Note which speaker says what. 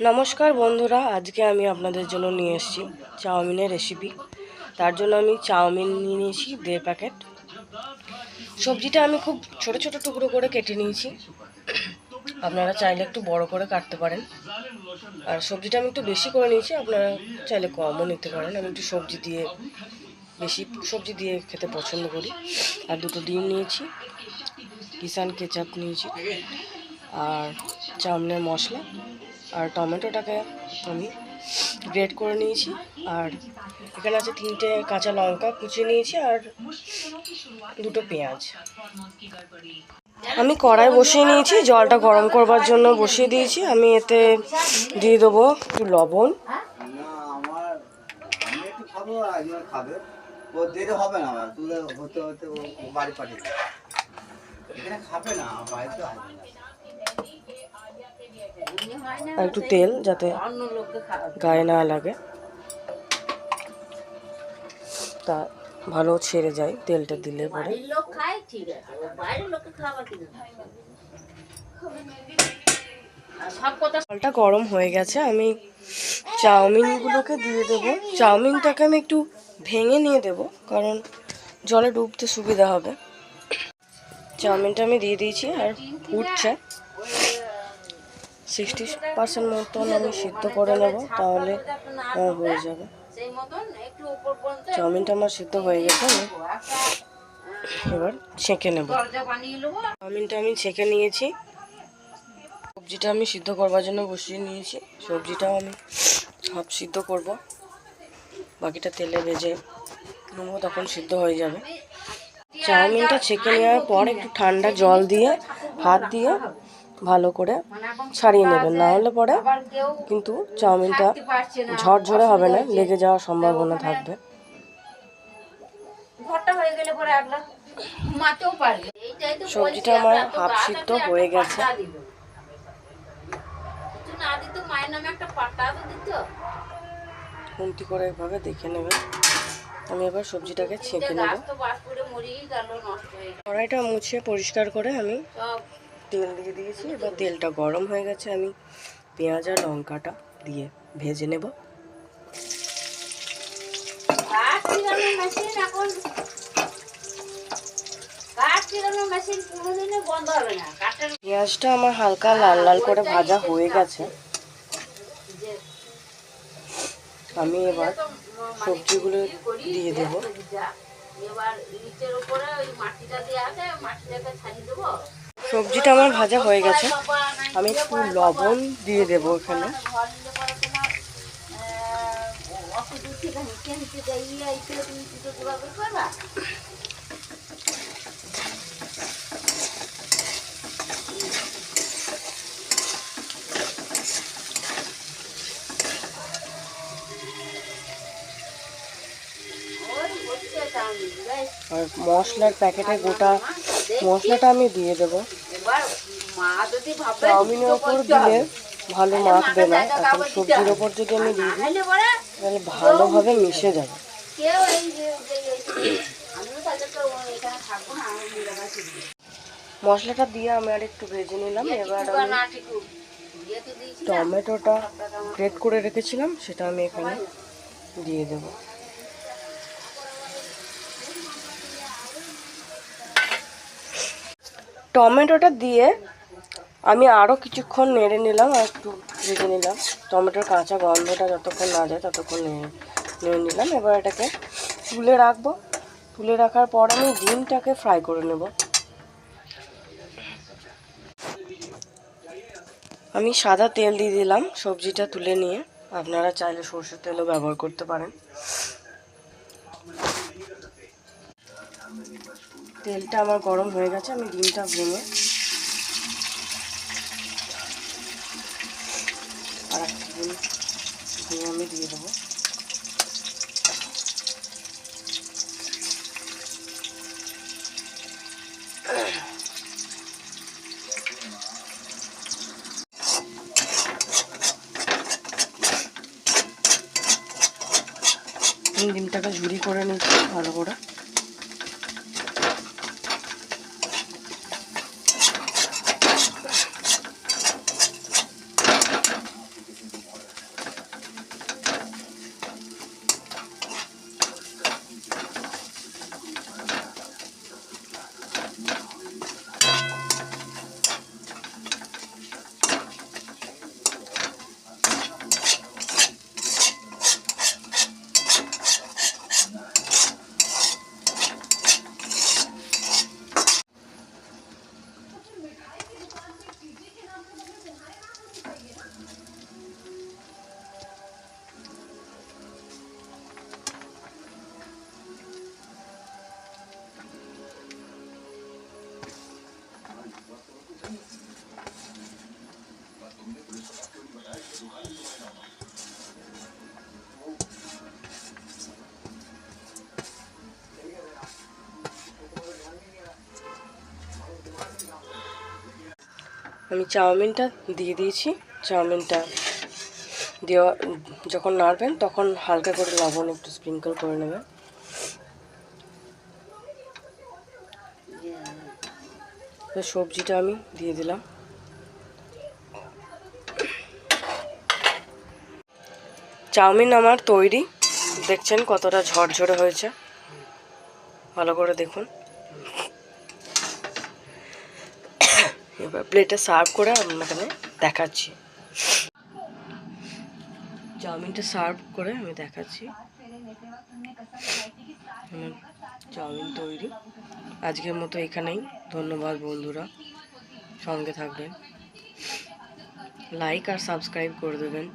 Speaker 1: নমস্কার বন্ধুরা, আজকে আমি আপনাদের জন্য নিয়ে এসেছি চাউমিনের রেসিপি। তার জন্য আমি চাউমিন নিয়ে নিয়েছি 1.5 প্যাকেট। সবজিটা আমি খুব ছোট ছোট টুকরো করে কেটে নিয়েছি, আপনারা চাইলে একটু বড় করে কাটতে পারেন। আর সবজিটা আমি একটু বেশি করে নিয়েছি, আপনারা চাইলে কমও নিতে পারেন। আমি একটু বেশি সবজি দিয়ে খেতে পছন্দ করি। আর 2টো ডিম নিয়েছি, কিষান কেচাপ নিয়েছি, আর চাউমিনের মশলা, আর টমেটোটাকে আমি গ্রেট করে নিয়েছি। আর এখানে আছে 3টে কাঁচা লঙ্কা কুচিয়ে নিয়েছি, আর 2টো পেঁয়াজ। আমি কড়াই বসিয়ে নিয়েছি, জলটা গরম করবার জন্য বসিয়ে দিয়েছি। আমি এতে দিয়ে দেবো একটু লবণ, আর একটু তেল, যাতে গায়ে না লাগে, তা ভালো ছেড়ে যায় তেলটা দিলে পরে। জলটা গরম হয়ে গেছে, আমি চাউমিনগুলোকে দিয়ে দেবো। চাউমিনটাকে আমি একটু ভেঙে নিয়ে দেবো, কারণ জলে ডুবতে সুবিধা হবে। চাউমিনটা আমি দিয়ে দিয়েছি আর ফুটছে। 60% মতন আমি সিদ্ধ করে নেব, তাহলে হয়ে যাবে। চাউমিনটা আমার সিদ্ধ হয়ে গেছে, আমি এবার ছেঁকে নেব। চাউমিনটা আমি ছেঁকে নিয়েছি। সবজিটা আমি সিদ্ধ করবার জন্য বসিয়ে নিয়েছি। সবজিটাও আমি হাফ সিদ্ধ করব, বাকিটা তেলে ভেজে নেবো, তখন সিদ্ধ হয়ে যাবে। চাউমিনটা ছেঁকে নেওয়ার পর একটু ঠান্ডা জল দিয়ে হাত দিয়ে ভালো করে ছাড়িয়ে নেবেন, না হলে পরে কিন্তু চাউমিনটা ঝরঝরে হবে না, লেগে যাওয়ার সম্ভাবনা থাকবে। সবজিটা আমার হাফ সিদ্ধ হয়ে গেছে। খুন্তি করে এভাবে দেখে নেবেন। আমি এবার সবজিটাকে ছেঁকে নেব। কড়াইটা মুছে পরিষ্কার করে আমি তেল দিয়ে দিয়েছি। এবার তেলটা গরম হয়ে গেছে, আমি পেঁয়াজ আর লঙ্কাটা দিয়ে ভেজে নেব। পেঁয়াজটা আমার হালকা লাল লাল করে ভাজা হয়ে গেছে। আমি এবার সবজিগুলো দিয়ে দেব। সবজিটা আমার ভাজা হয়ে গেছে, আমি একটু লবণ দিয়ে দেব এখানে। আর মশলার প্যাকেটে গোটা মশলাটা আমি দিয়ে দেবো। চাউমিনের ওপর দিলে ভালো মাখবে না, এখন সবজির ওপর যদি আমি দিয়ে দিই তাহলে ভালোভাবে মিশে যাবে। মশলাটা দিয়ে আমি আর একটু ভেজে নিলাম। এবার আমি টমেটোটা গ্রেট করে রেখেছিলাম, সেটা আমি এখানে দিয়ে দেব। টমেটোটা দিয়ে আমি আরও কিছুক্ষণ নেড়ে নিলাম, আর একটু ভেজে নিলাম। টমেটোর কাঁচা গন্ধটা যতক্ষণ না যায় ততক্ষণ নেড়ে নিলাম। এবার এটাকে তুলে রাখবো। তুলে রাখার পর আমি ডিমটাকে ফ্রাই করে নেব। আমি সাদা তেল দিয়ে দিলাম সবজিটা তুলে নিয়ে, আপনারা চাইলে সরষের তেলও ব্যবহার করতে পারেন। তেলটা আমার গরম হয়ে গেছে, আমি ডিমটা ভেঙে আর একটা ডিম ভেঙে আমি দিয়ে দেবো। ডিমটাকে ঝুরি করে নিচ্ছি ভালো করে। আমি চাউমিনটা দিয়ে দিয়েছি। চাউমিনটা দেওয়া যখন নাড়বেন তখন হালকা করে লবণ একটু স্প্রিঙ্কল করে নেবেন। সবজিটা আমি দিয়ে দিলাম। চাউমিন আমার তৈরি। দেখছেন কতটা ঝরঝরে হয়েছে, ভালো করে দেখুন। এবার প্লেটে সার্ভ করে আপনাকে দেখাচ্ছি। চাউমিনটা সার্ভ করে আমি দেখাচ্ছি। আমার চাউমিন তৈরি। আজকের মতো এখানেই। ধন্যবাদ বন্ধুরা, সঙ্গে থাকবেন, লাইক আর সাবস্ক্রাইব করে দেবেন।